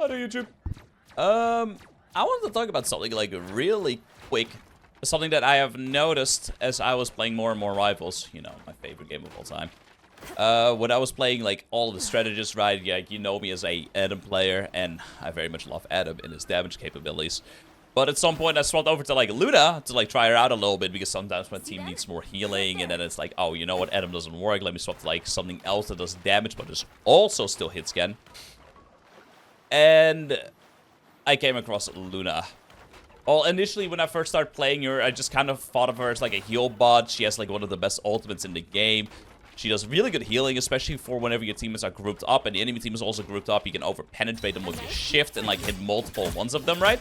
How do YouTube? I wanted to talk about something like really quick. Something that I have noticed as I was playing more and more Rivals. You know, my favorite game of all time. When I was playing like all the strategists, right? Yeah, you know me as a Adam player, and I very much love Adam and his damage capabilities. But at some point I swapped over to like Luna to like try her out a little bit, because sometimes my team needs more healing, and then it's like, oh, you know what, Adam doesn't work, let me swap to like something else that does damage but is also still hit scan. And I came across Luna. Well, initially when I first started playing her, I just kind of thought of her as like a heal bot. She has like one of the best ultimates in the game. She does really good healing, especially for whenever your teammates are grouped up and the enemy team is also grouped up. You can over-penetrate them with your shift and like hit multiple ones of them, right?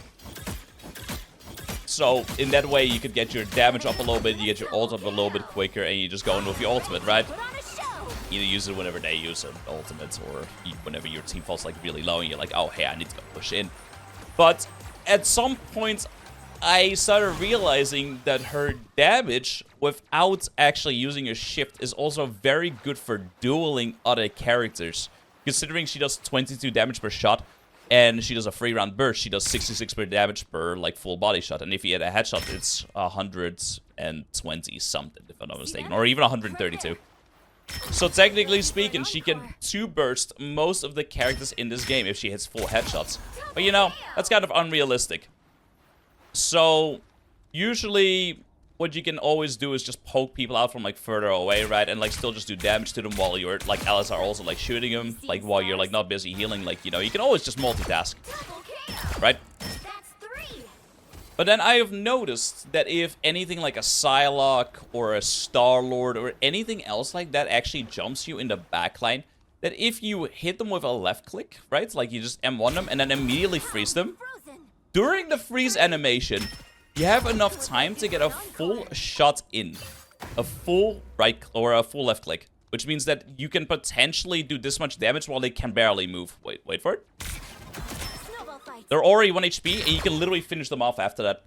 So in that way, you could get your damage up a little bit, you get your ult up a little bit quicker, and you just go in with your ultimate, right? Either use it whenever they use an ultimate, or whenever your team falls like really low and you're like, oh, hey, I need to go push in. But at some point, I started realizing that her damage without actually using her shift is also very good for dueling other characters. Considering she does 22 damage per shot, and she does a 3-round burst, she does 66 per damage per like full body shot. And if you hit a headshot, it's 120 something, if I'm not mistaken, or even 132. So technically speaking, she can 2-burst most of the characters in this game if she hits full headshots. But you know, that's kind of unrealistic. So usually what you can always do is just poke people out from like further away, right? And like still just do damage to them while you're like allies are also like shooting them, like while you're like not busy healing. Like, you know, you can always just multitask, right? But then I have noticed that if anything like a Psylocke or a Star-Lord or anything else like that actually jumps you in the backline, that if you hit them with a left click, right? Like you just M1 them and then immediately freeze them. During the freeze animation, you have enough time to get a full shot in. A full right or a full left click. Which means that you can potentially do this much damage while they can barely move. Wait for it. They're already 1 HP, and you can literally finish them off after that.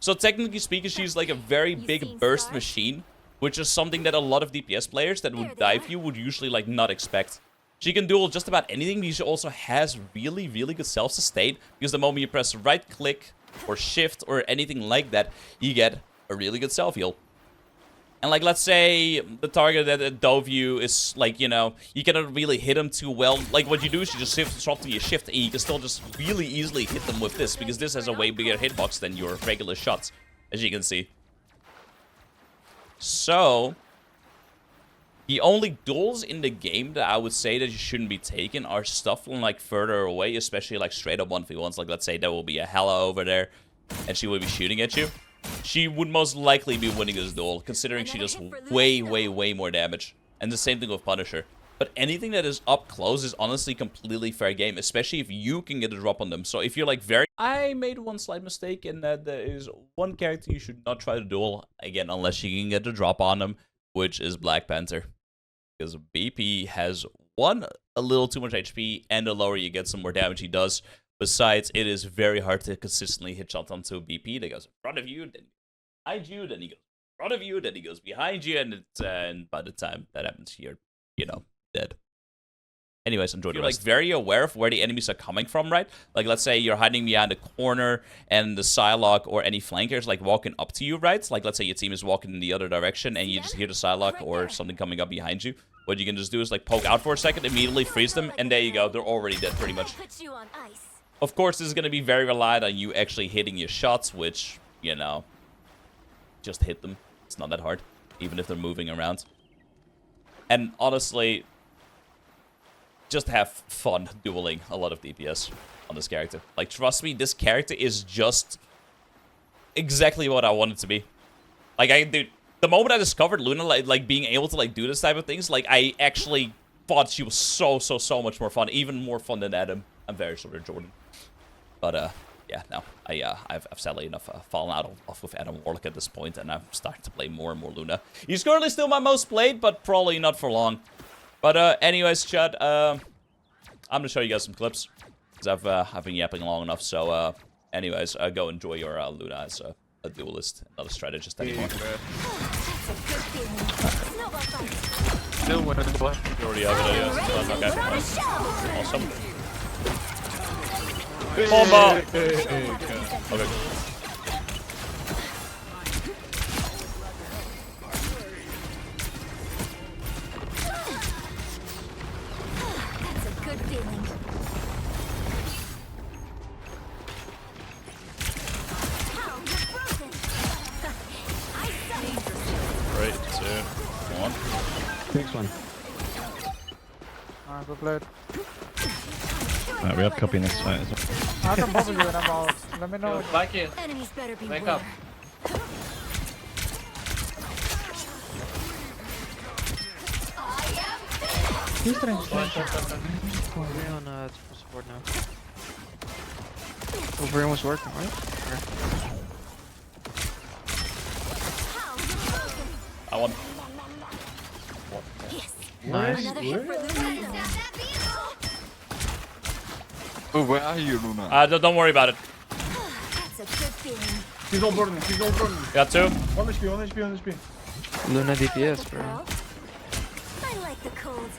So technically speaking, she's like a very big burst machine, which is something that a lot of DPS players that would dive you would usually like not expect. She can duel just about anything, but she also has really, really good self-sustain, because the moment you press right click or shift or anything like that, you get a really good self-heal. And like, let's say the target that dove you is like, you know, you cannot really hit them too well. Like what you do is you just swap to your shift, and you can still just really easily hit them with this, because this has a way bigger hitbox than your regular shots, as you can see. So the only duels in the game that I would say that you shouldn't be taking are stuff from like further away, especially like straight up 1v1s. Like let's say there will be a Hela over there and she will be shooting at you. She would most likely be winning this duel, considering she does way, way, way more damage. And the same thing with Punisher. But anything that is up close is honestly completely fair game, especially if you can get a drop on them. So if you're like very... I made one slight mistake in that there is one character you should not try to duel, again, unless you can get a drop on them, which is Black Panther. Because BP has, one, a little too much HP, and the lower you get, some more damage he does. Besides, it is very hard to consistently hit shots onto BP that goes in front of you, then behind you, then he goes in front of you, then he goes behind you, and by the time that happens, you're, you know, dead. Anyways, enjoy the rest. Like very aware of where the enemies are coming from, right? Like let's say you're hiding behind a corner and the Psylocke or any flankers like walking up to you, right? Like let's say your team is walking in the other direction and you just hear the Psylocke or something coming up behind you. What you can just do is like poke out for a second, immediately freeze them, and there you go. They're already dead pretty much. Of course, this is going to be very reliant on you actually hitting your shots, which, you know, just hit them. It's not that hard, even if they're moving around. And honestly, just have fun dueling a lot of DPS on this character. Like, trust me, this character is just exactly what I want it to be. Like, dude, the moment I discovered Luna, like being able to, like, do this type of things, like, I actually thought she was so much more fun. Even more fun than Adam. I'm very sorry, Jordan. But, yeah, no. I've sadly enough fallen off with Adam Warlock at this point, and I'm starting to play more and more Luna. He's currently still my most played, but probably not for long. But, anyways, chat, I'm gonna show you guys some clips, because I've been yapping long enough. So, anyways, go enjoy your Luna as a duelist, not a strategist anymore. Still winning, boy. You already have it, okay. Awesome. Bomba! Okay. Okay. That's a good feeling. Ow, you're broken. I suck. 3, 2, 1. Next one. Go play it. Alright, we have copy next fight as well. I can bubble you and I'm out. Let me know. Like it. Enemies better be Wake up. He's trying to We're on support now. Wolverine was working, right? I won. Yes. Nice. Another hit for Luna. Oh, where are you, Luna? Don't worry about it. That's a good feeling. She's all burning, she's all burning. Got 2. 1 HP, 1 HP, 1 HP. Luna DPS, bro. Girl. I like the cold.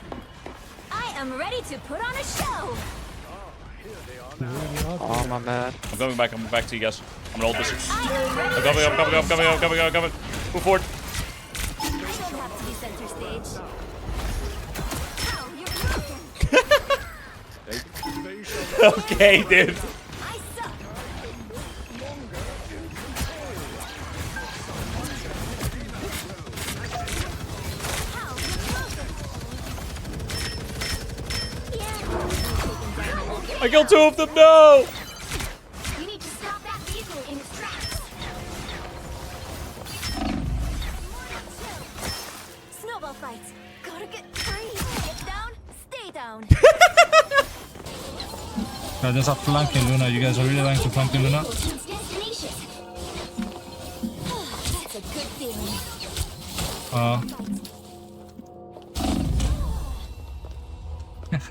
I am ready to put on a show. Oh, my bad. I'm coming back to you guys. I'm gonna hold this. I am ready. I'm coming. Move forward. I don't have to be center stage. Ow, you're broken. Okay, dude. I suck. Ow, you're broken. Yeah. I killed 2 of them. No. You need to stop that vehicle in its tracks. Snowball fights. Gotta get free. Get down, stay down. There's a flanking Luna. You guys are really trying to flanking Luna. Destination. That's a good feeling.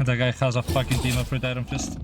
That guy has a fucking team of red iron fist.